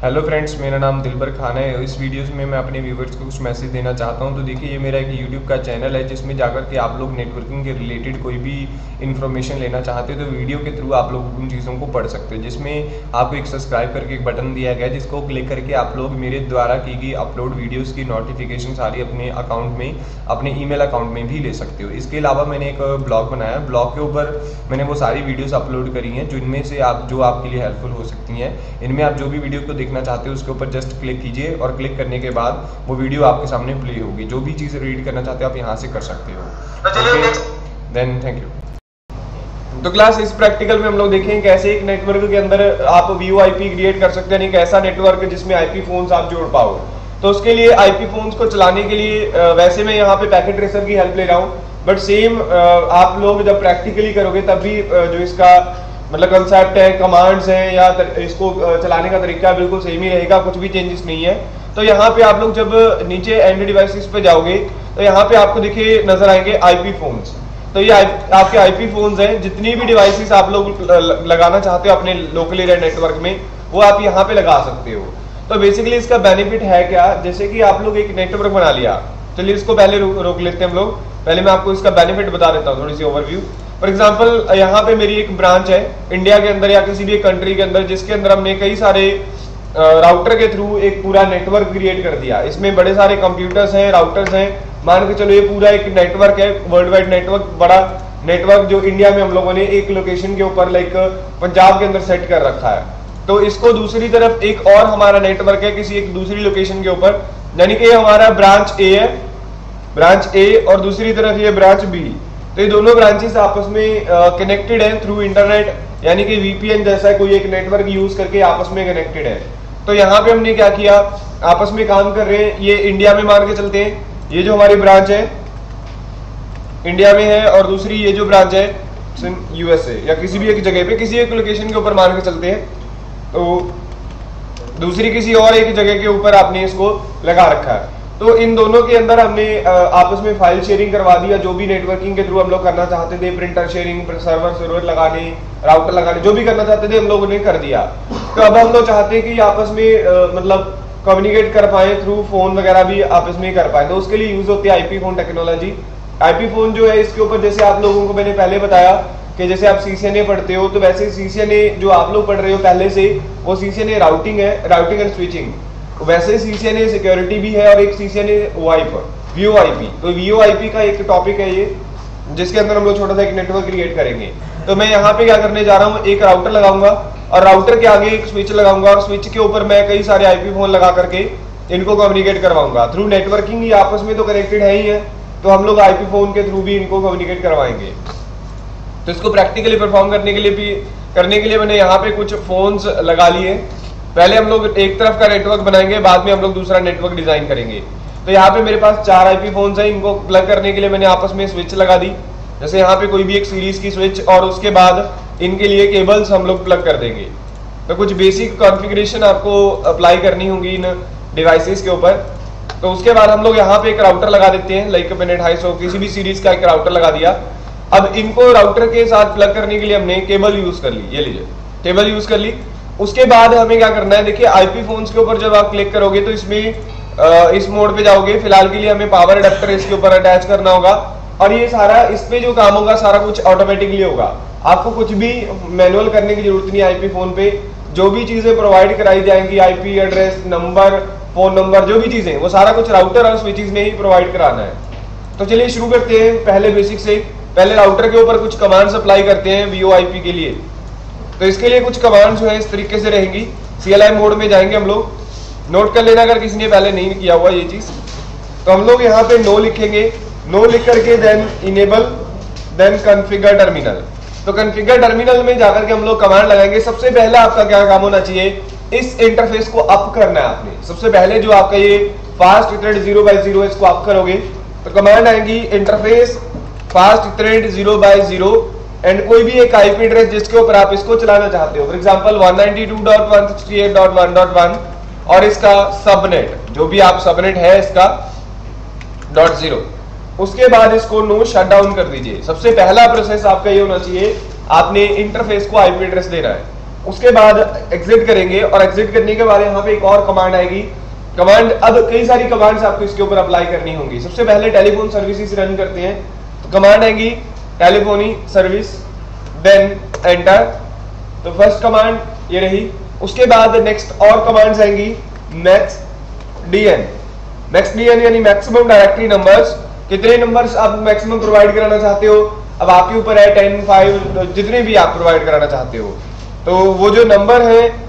Hello friends, मेरा नाम दिलबर खान है। इस वीडियोस में मैं अपने व्यूवर्स को कुछ मैसेज देना चाहता हूं। तो देखिए, ये मेरा एक यूट्यूब का चैनल है जिसमें जाकर के आप लोग नेटवर्किंग के रिलेटेड कोई भी इन्फॉर्मेशन लेना चाहते हो तो वीडियो के थ्रू आप लोग उन चीज़ों को पढ़ सकते हो। जिसमें आपको एक सब्सक्राइब करके एक बटन दिया गया है जिसको क्लिक करके आप लोग मेरे द्वारा की गई अपलोड वीडियोज़ की नोटिफिकेशन सारी अपने अकाउंट में, अपने ईमेल अकाउंट में भी ले सकते हो। इसके अलावा मैंने एक ब्लॉग बनाया, ब्लॉग के ऊपर मैंने वो सारी वीडियोस अपलोड करी हैं जिनमें से जो आपके लिए हेल्पफुल हो सकती हैं। इनमें आप जो भी वीडियो को देखना चाहते हो उसके ऊपर जस्ट क्लिक कीजिए और क्लिक करने के बाद वो वीडियो आपके सामने प्ले होगी। जो भी चीज़ रीड करना चाहते हो आप यहाँ से कर सकते हो। Then thank you. तो क्लास इस प्रैक्टिकल में हम लोग देखें कैसे एक नेटवर्क के अंदर आप VoIP क्रिएट कर सकते हैं, एक ऐसा नेटवर्क जिसमें IP फोन्स आप जोड़ पाओ। तो उसके लिए IP फोन्स को चलाने के लिए वैसे मैं यहाँ पे पैकेट ट्रेसर की हेल्प ले रहा हूँ, बट सेम आप लोग जब प्रैक्टिकली करोगे तब भी जो इसका मतलब कंसेप्ट है, कमांड्स हैं या इसको चलाने का तरीका बिल्कुल सेम ही रहेगा, कुछ भी चेंजेस नहीं है। तो यहाँ पे आप लोग जब नीचे एंड डिवाइसेस पे जाओगे तो यहाँ पे आपको देखिए नजर आएंगे IP फोन्स। तो ये आपके IP फोन्स हैं। जितनी भी डिवाइसेस आप लोग लगाना चाहते हो अपने लोकल एरिया नेटवर्क में वो आप यहाँ पे लगा सकते हो। तो बेसिकली इसका बेनिफिट है क्या, जैसे कि आप लोग एक नेटवर्क बना लिया, चलिए इसको पहले रोक लेते हैं हम लोग। पहले मैं आपको इसका बेनिफिट बता देता हूँ, थोड़ी सी ओवरव्यू। फॉर एग्जांपल यहाँ पे मेरी एक ब्रांच है इंडिया के अंदर या किसी भी एक कंट्री के अंदर, जिसके अंदर हमने कई सारे राउटर के थ्रू एक पूरा नेटवर्क क्रिएट कर दिया। इसमें बड़े सारे कंप्यूटर्स हैं, राउटर्स हैं, मान के चलो ये पूरा एक नेटवर्क है, वर्ल्ड वाइड नेटवर्क, बड़ा नेटवर्क जो इंडिया में हम लोगों ने एक लोकेशन के ऊपर लाइक पंजाब के अंदर सेट कर रखा है। तो इसको दूसरी तरफ एक और हमारा नेटवर्क है किसी एक दूसरी लोकेशन के ऊपर, यानी कि हमारा ब्रांच ए है, ब्रांच ए, और दूसरी तरफ ये ब्रांच बी। तो ये दोनों ब्रांचेस आपस में कनेक्टेड हैं थ्रू इंटरनेट, यानी कि VPN जैसा कोई एक नेटवर्क यूज करके आपस में कनेक्टेड है। तो यहाँ पे हमने क्या किया, आपस में काम कर रहे हैं। ये इंडिया में मान के चलते हैं, ये जो हमारी ब्रांच है इंडिया में है, और दूसरी ये जो ब्रांच है USA या किसी भी एक जगह पे, किसी एक लोकेशन के ऊपर मान के चलते हैं। तो दूसरी किसी और एक जगह के ऊपर आपने इसको लगा रखा है। तो इन दोनों के अंदर हमने आपस में फाइल शेयरिंग करवा दिया, जो भी नेटवर्किंग के थ्रू हम लोग करना चाहते थे, प्रिंटर शेयरिंग, सर्वर लगाने, राउटर लगाने, जो भी करना चाहते थे हम लोगों ने कर दिया। तो अब हम लोग चाहते हैं कि आपस में मतलब कम्युनिकेट कर पाए थ्रू फोन वगैरह भी आपस में कर पाए। तो उसके लिए यूज होती है IP phone technology. IP phone जो है इसके ऊपर जैसे आप लोगों को मैंने पहले बताया कि जैसे आप CCNA पढ़ते हो, तो वैसे CCNA जो आप लोग पढ़ रहे हो पहले से, वो CCNA राउटिंग है, राउटिंग एंड स्विचिंग। वैसे CCNA सिक्योरिटी भी है और एक CCNA VoIP। तो VoIP का एक टॉपिक है ये, जिसके अंदर हम लोग छोटा सा एक नेटवर्क क्रिएट करेंगे। तो मैं यहाँ पे क्या करने जा रहा हूँ, एक राउटर लगाऊंगा और राउटर के आगे एक स्विच लगाऊंगा, और स्विच के ऊपर मैं कई सारे IP फोन लगा करके इनको कम्युनिकेट करवाऊंगा थ्रू नेटवर्किंग। ही आपस में तो कनेक्टेड है ही है, तो हम लोग IP फोन के थ्रू भी इनको कम्युनिकेट करवाएंगे। तो इसको प्रैक्टिकली परफॉर्म करने के लिए मैंने यहाँ पे कुछ फोन्स लगा लिए। पहले हम लोग एक तरफ का नेटवर्क बनाएंगे, बाद में हम लोग दूसरा नेटवर्क डिजाइन करेंगे। तो यहाँ पे मेरे पास 4 IP फोन्स हैं, इनको प्लग करने के लिए मैंने आपस में स्विच लगा दी, जैसे यहाँ पे कोई भी एक सीरीज की स्विच, और उसके बाद इनके लिए केबल्स हम लोग प्लग कर देंगे। तो कुछ बेसिक कॉन्फ़िगरेशन आपको अप्लाई करनी होगी इन डिवाइसेस के ऊपर। तो उसके बाद हम लोग यहाँ पे एक राउटर लगा देते हैं, लाइक मैंने 250 किसी भी सीरीज का एक राउटर लगा दिया। अब इनको राउटर के साथ प्लग करने के लिए हमने केबल यूज कर ली, ये लीजिए केबल यूज कर ली। उसके बाद हमें क्या करना है, देखिए IP फोन्स के ऊपर जब आप क्लिक करोगे तो इसमें इस मोड पे जाओगे। फिलहाल के लिए हमें पावर अडेप्टर इसके ऊपर अटैच करना होगा, और ये सारा इस पे जो काम होगा सारा कुछ ऑटोमेटिकली होगा। आपको कुछ भी मैनुअल करने की जरूरत नहीं है। IP फोन पे जो भी चीजें प्रोवाइड कराई जाएंगी, IP address, number, phone number, जो भी चीजें, वो सारा कुछ राउटर और स्विचेस ने ही प्रोवाइड कराना है। तो चलिए शुरू करते हैं पहले बेसिक से। पहले राउटर के ऊपर कुछ कमांड्स अप्लाई करते हैं VoIP के लिए। तो इसके लिए कुछ कमांड्स जो है इस तरीके से रहेंगी। CLI मोड में जाएंगे हम लोग, नोट कर लेना अगर किसी ने पहले नहीं किया हुआ ये चीज। तो हम लोग यहाँ पे नो लिखेंगे, नो लिख करके then enable, then configure terminal. तो कॉन्फ़िगर टर्मिनल में जाकर के हम लोग कमांड लगाएंगे। सबसे पहले आपका क्या काम होना चाहिए, इस इंटरफेस को अप करना है आपने। सबसे पहले जो आपका ये फास्ट इथरनेट 0x0 है, इसको अप करोगे तो कमांड आएंगी interface fast Ethernet 0x0 and कोई भी एक IP एड्रेस जिसके ऊपर आप इसको चलाना चाहते हो। फॉर एग्जांपल 192.168.1.1 और इसका सबनेट, जो भी आप सबनेट है इसका .0। उसके बाद इसको नो शट डाउन कर दीजिए। सबसे पहला प्रोसेस आपका ये होना चाहिए, आपने इंटरफेस को IP एड्रेस देना है। उसके बाद एग्जिट करेंगे और एग्जिट करने के बाद यहाँ पे एक और कमांड आएगी। कमांड, अब कई सारी कमांड्स आपको इसके ऊपर अप्लाई करनी होंगी। सबसे पहले टेलीफोन सर्विसेज रन करते हैं तो कमांड आएगी टेलीफोनी सर्विस, देन एंटर। तो फर्स्ट कमांड ये रही। उसके बाद नेक्स्ट और कमांड्स आएंगी मैक्स डीएन। मैक्स डीएन यानी मैक्सिमम डायरेक्टरी नंबर्स, कितने नंबर्स आप मैक्सिमम प्रोवाइड कराना चाहते हो, अब आपके ऊपर है, 10, 5 जितने भी आप प्रोवाइड कराना चाहते हो। तो वो जो नंबर है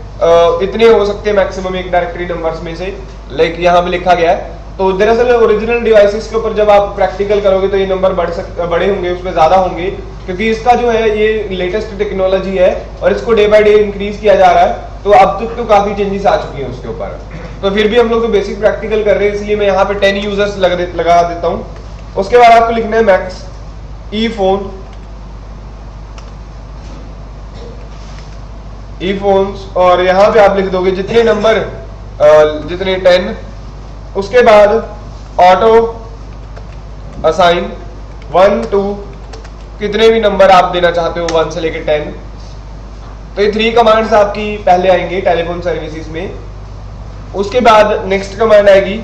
इतने हो सकते हैं मैक्सिमम एक डायरेक्टरी नंबर्स में से, लाइक यहाँ पे लिखा गया है। तो दरअसल ओरिजिनल डिवाइसेस के ऊपर जब आप प्रैक्टिकल करोगे तो ये नंबर बड़े होंगे, उसमें ज्यादा होंगे, क्योंकि इसका जो है ये लेटेस्ट टेक्नोलॉजी है और इसको डे बाय डे इंक्रीज किया जा रहा है। तो अब तक तो काफी चेंजेस आ चुकी हैं उसके ऊपर। तो फिर भी हम लोग तो बेसिक प्रैक्टिकल कर रहे हैं, इसलिए मैं यहाँ पे 10 यूजर्स लगा देता हूँ। उसके बाद आपको लिखना है मैक्स ई फोन्स और यहाँ पे आप लिख दोगे जितने नंबर, जितने 10। उसके बाद ऑटो असाइन 1 2 कितने भी नंबर आप देना चाहते हो 1 से लेकर 10। तो ये 3 कमांड्स आपकी पहले आएंगे टेलीफोन सर्विसेज में। उसके बाद नेक्स्ट कमांड आएगी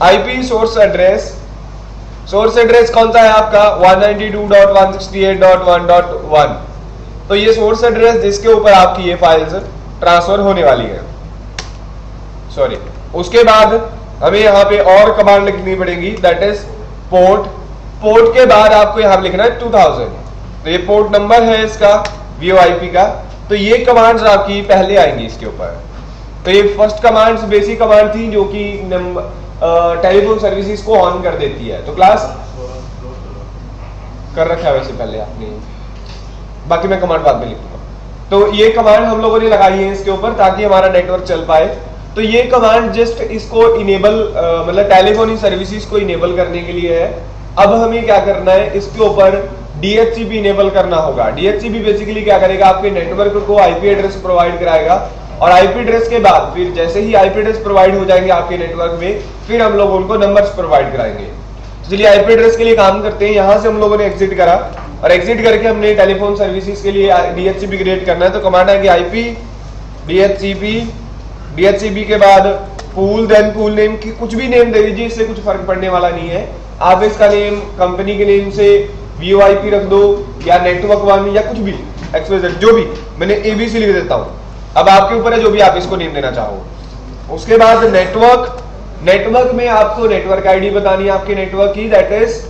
IP source address. Source address कौन सा है आपका 192.168.1.1। तो ये सोर्स एड्रेस जिसके ऊपर आपकी ये फाइल्स ट्रांसफर होने वाली है, सॉरी। उसके बाद हमें यहाँ पे और कमांड लिखनी पड़ेगी, दैट इज पोर्ट। पोर्ट के बाद आपको यहाँ लिखना है 2000। तो ये पोर्ट नंबर है इसका VoIP का। तो ये कमांड्स आपकी पहले आएंगी इसके ऊपर। तो ये फर्स्ट कमांड्स बेसिक कमांड थी जो कि टेलीफोन सर्विसेज को ऑन कर देती है। तो क्लास कर रखा है वैसे पहले आपने, बाकी मैं कमांड बाद में लिखूंगा। तो ये कमांड हम लोगों ने लगाई है इसके ऊपर ताकि हमारा नेटवर्क चल पाए। तो ये कमांड जस्ट इसको इनेबल, मतलब टेलीफोनी सर्विसेज को इनेबल करने के लिए है। अब हमें क्या करना है, इसके ऊपर DHCP इनेबल करना होगा। DHCP बेसिकली क्या करेगा, आपके नेटवर्क को IP एड्रेस प्रोवाइड कराएगा और IP एड्रेस के बाद फिर जैसे ही IP एड्रेस प्रोवाइड हो जाएंगे आपके नेटवर्क में, फिर हम लोग उनको नंबर्स प्रोवाइड कराएंगे। चलिए IP एड्रेस के लिए काम करते हैं। यहां से हम लोगों ने एग्जिट करा और एग्जिट करके हमने टेलीफोन सर्विसेज के लिए DHCP क्रिएट करना है। तो कमांड है कि IP DHCP के बाद पूल, देन पूल नेम की कुछ भी नेम दे दीजिए, इससे कुछ फर्क पड़ने वाला नहीं है। आप इसका नेम कंपनी के नेम से VoIP रख दो या नेटवर्क वन या कुछ भी XYZ, जो भी, मैंने ABC लिख देता हूं। अब आपके ऊपर है जो भी आप इसको नेम देना चाहो। उसके बाद नेटवर्क में आपको नेटवर्क आईडी बतानी है आपके नेटवर्क की, दैट इज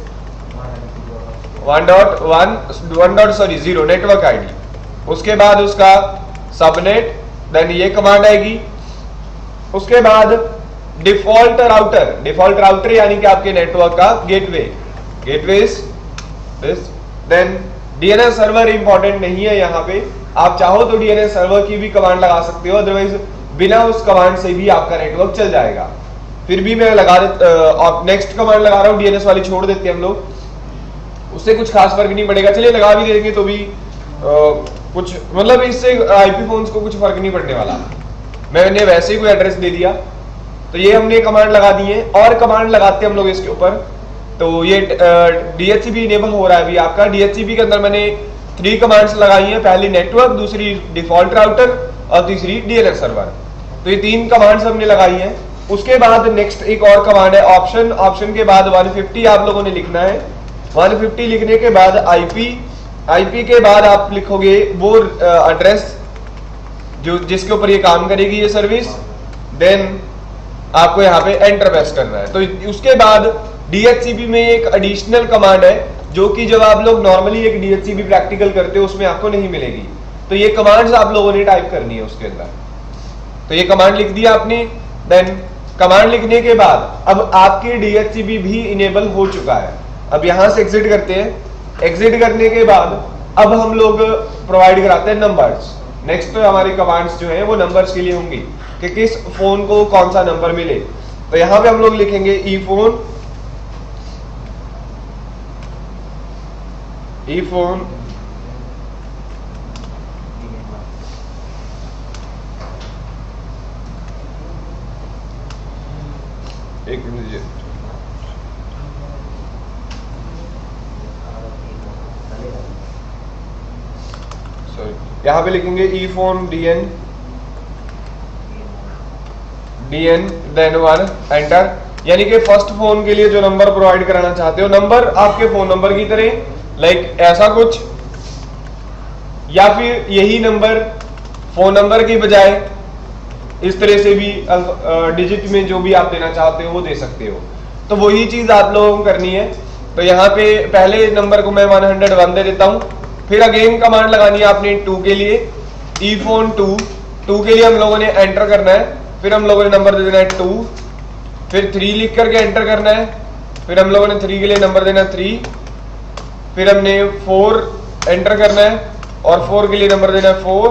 1.0 नेटवर्क आईडी। उसके बाद उसका सबनेट, देन ये कमांड आएगी। उसके बाद डिफॉल्ट राउटर यानी कि आपके नेटवर्क का gateway is this. Then DNS server important नहीं है यहाँ पे, आप चाहो तो DNS सर्वर की भी कमांड लगा सकते हो, अदरवाइज बिना उस कमांड से भी आपका नेटवर्क चल जाएगा। फिर भी मैं लगा नेक्स्ट कमांड लगा रहा हूँ, DNS वाली छोड़ देते हैं हम लोग, उससे कुछ खास फर्क नहीं पड़ेगा। चलिए लगा भी देंगे तो भी कुछ, मतलब इससे IP फोन्स को कुछ फर्क नहीं पड़ने वाला। मैंने वैसे ही कोई एड्रेस दे दिया। तो ये हमने कमांड लगा दी है और कमांड लगाते हैं हम लोग इसके ऊपर। तो ये DHCP इनेबल हो रहा है अभी आपका। DHCP के अंदर मैंने 3 कमांड्स लगाई हैं, पहली नेटवर्क, दूसरी डिफॉल्ट राउटर और तीसरी DNS सर्वर। तो ये 3 कमांड्स हमने लगाई हैं। उसके बाद नेक्स्ट एक और कमांड है ऑप्शन के बाद 150 आप लोगों ने लिखना है। 150 लिखने के बाद IP के बाद आप लिखोगे वो एड्रेस जो जिसके ऊपर ये काम करेगी ये सर्विस, देन आपको यहाँ पे एंटर प्रेस करना है। तो उसके बाद DHCP में एक एडिशनल कमांड है जो कि जब आप लोग नॉर्मली एक DHCP प्रैक्टिकल करते हो उसमें आपको नहीं मिलेगी। तो ये कमांड्स आप लोगों ने टाइप करनी है उसके अंदर। तो ये कमांड लिख दिया आपने। देन कमांड लिखने के बाद अब आपके DHCP भी इनेबल हो चुका है। अब यहां से एग्जिट करते हैं। एग्जिट करने के बाद अब हम लोग प्रोवाइड कराते हैं नंबर्स। नेक्स्ट तो हमारी कमांड्स जो है वो नंबर्स के लिए होंगी कि किस फोन को कौन सा नंबर मिले। तो यहां पे हम लोग लिखेंगे ई फोन एक मिनट, सॉरी यहाँ पे लिखेंगे ई फोन DN देन 1 एंटर। यानी कि फर्स्ट फोन के लिए जो नंबर प्रोवाइड कराना चाहते हो, नंबर आपके फोन नंबर की तरह लाइक ऐसा कुछ, या फिर यही नंबर फोन नंबर की बजाय इस तरह से भी डिजिट में जो भी आप देना चाहते हो वो दे सकते हो। तो वही चीज आप लोगों को करनी है। तो यहाँ पे पहले नंबर को मैं 101 दे देता हूँ, फिर अगेन कमांड लगानी है आपने 2 के लिए, ई फोन 2 के लिए हम लोगों ने एंटर करना है, फिर हम लोगों ने नंबर दे देना है 2, फिर 3 लिख करके एंटर करना है, फिर हम लोगों ने 3 के लिए नंबर देना है 3, फिर हमने 4 एंटर करना है और 4 के लिए नंबर देना है 4,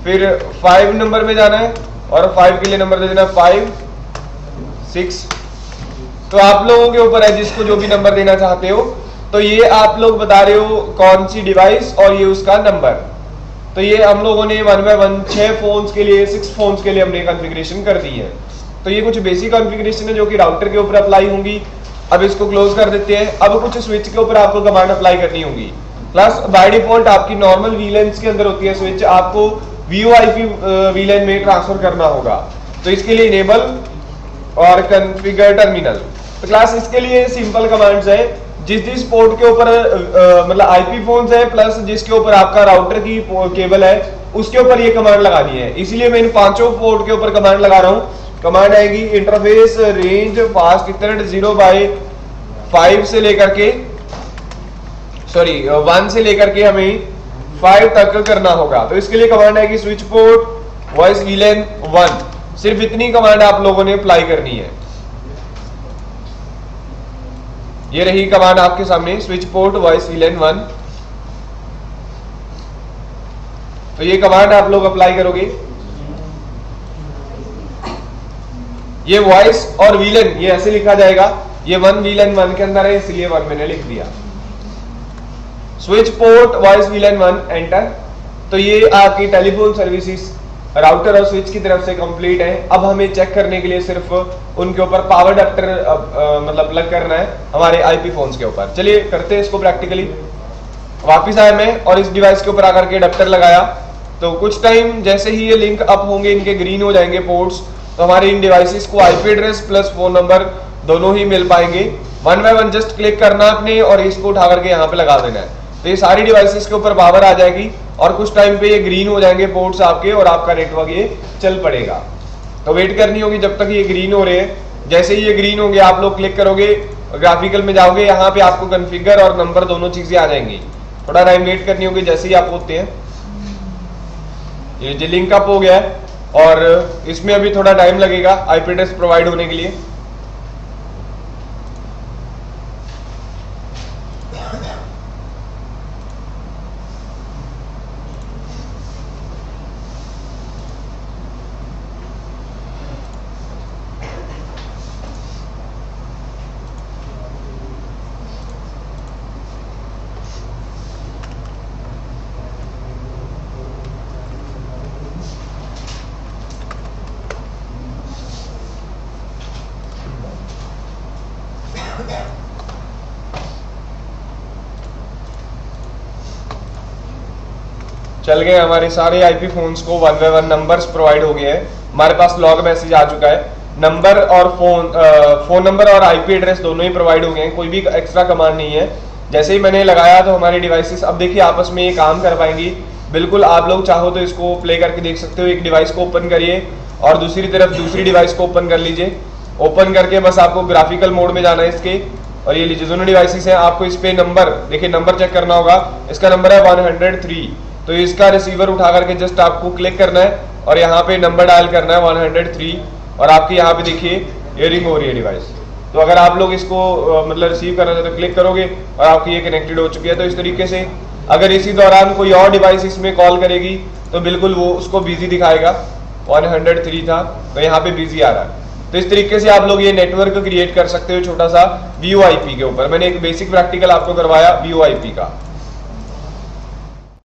फिर 5 नंबर में जाना है और 5 के लिए नंबर दे देना 5, 6। तो आप लोगों के ऊपर है जिसको जो भी नंबर देना चाहते हो। तो ये आप लोग बता रहे हो कौन सी डिवाइस और ये उसका नंबर। तो ये हम लोगों ने 1 बाय 1 6 फोन्स के लिए 6 फोन्स के लिए हमने कॉन्फ़िगरेशन कर दी है। तो ये कुछ बेसिक कॉन्फ़िगरेशन है जो कि राउटर के ऊपर अप्लाई होंगी। अब इसको क्लोज कर देते हैं। अब कुछ स्विच के ऊपर आपको कमांड अप्लाई करनी होगी। प्लस बाय डिफॉल्ट आपकी नॉर्मल वीलैन्स के अंदर होती है स्विच, आपको VoIP वीलैन में ट्रांसफर करना होगा। तो इसके लिए इनेबल और कॉन्फ़िगर टर्मिनल। तो क्लास इसके लिए सिंपल कमांड्स है, जिस पोर्ट के ऊपर मतलब IP फोन्स है प्लस जिसके ऊपर आपका राउटर की केबल है उसके ऊपर ये कमांड लगानी है। इसीलिए मैं इन 5 पोर्ट के ऊपर कमांड लगा रहा हूँ। कमांड आएगी इंटरफेस रेंज फास्ट इथरनेट 0/5 से लेकर के 1 से लेकर के हमें 5 तक करना होगा। तो इसके लिए कमांड आएगी स्विच पोर्ट वॉइस VLAN 1। सिर्फ इतनी कमांड आप लोगों ने अप्लाई करनी है। ये रही कमांड आपके सामने, स्विच पोर्ट वॉइस VLAN 1। तो ये कमांड आप लोग अप्लाई करोगे। ये वॉइस और VLAN ये ऐसे लिखा जाएगा, ये 1 VLAN 1 के अंदर है इसलिए 1 मैंने लिख दिया। Switch port voice VLAN 1 enter. तो ये आपकी टेलीफोन सर्विसेज राउटर और स्विच की तरफ से कंप्लीट है। अब हमें चेक करने के लिए सिर्फ उनके ऊपर पावर अडेप्टर मतलब प्लग करना है हमारे IP फोन्स के ऊपर। चलिए करते हैं इसको प्रैक्टिकली। वापिस आया मैं और इस डिवाइस के ऊपर आकर के अडेप्टर लगाया। तो कुछ टाइम जैसे ही ये लिंक अप होंगे, इनके ग्रीन हो जाएंगे पोर्ट्स, तो हमारे इन डिवाइसेस को IP address plus phone number दोनों ही मिल पाएंगे। 1 बाय 1 जस्ट क्लिक करना आपने और इसको उठा करके यहाँ पे लगा देना है। तो ये सारी डिवाइसेस के ऊपर पावर आ जाएगी और कुछ टाइम पे ये ग्रीन हो जाएंगे पोर्ट्स आपके और आपका नेटवर्क ये चल पड़ेगा। तो वेट करनी होगी जब तक ये ग्रीन हो रहे हैं। जैसे ही ये ग्रीन होंगे आप लोग क्लिक करोगे, ग्राफिकल में जाओगे, यहाँ पे आपको कॉन्फ़िगर और नंबर दोनों चीजें आ जाएंगी। थोड़ा टाइम वेट करनी होगी। जैसे ही आप होते हैं ये जो लिंक अप हो गया है और इसमें अभी थोड़ा टाइम लगेगा IP एड्रेस प्रोवाइड होने के लिए। चल गए हमारे सारे IP फोन्स को 1 बाय 1 नंबर्स प्रोवाइड हो गए हैं। हमारे पास लॉग मैसेज आ चुका है। नंबर और फोन नंबर और IP एड्रेस दोनों ही प्रोवाइड हो गए हैं। कोई भी एक्स्ट्रा कमांड नहीं है। जैसे ही मैंने लगाया तो हमारे डिवाइसेस अब देखिए आपस में ये काम कर पाएंगी। बिल्कुल आप लोग चाहो तो इसको प्ले करके देख सकते हो। एक डिवाइस को ओपन करिए और दूसरी तरफ दूसरी डिवाइस को ओपन कर लीजिए। ओपन करके बस आपको ग्राफिकल मोड में जाना है इसके, और ये लीजिए दोनों डिवाइसेस हैं। आपको इस पे नंबर देखिए, नंबर चेक करना होगा। इसका नंबर है 103। तो इसका रिसीवर उठा करके जस्ट आपको क्लिक करना है और यहाँ पे नंबर डायल करना है 103 और आपकी यहाँ पे देखिए ये रिंग हो रही है डिवाइस। तो अगर आप लोग इसको मतलब रिसीव करना चाहते तो क्लिक करोगे और आपकी ये कनेक्टेड हो चुकी है। तो इस तरीके से अगर इसी दौरान कोई और डिवाइस इसमें कॉल करेगी तो बिल्कुल वो उसको बिजी दिखाएगा। 103 था तो यहाँ पे बिजी आ रहा है। तो इस तरीके से आप लोग ये नेटवर्क क्रिएट कर सकते हो छोटा सा VoIP के ऊपर। मैंने एक बेसिक प्रैक्टिकल आपको करवाया VoIP का।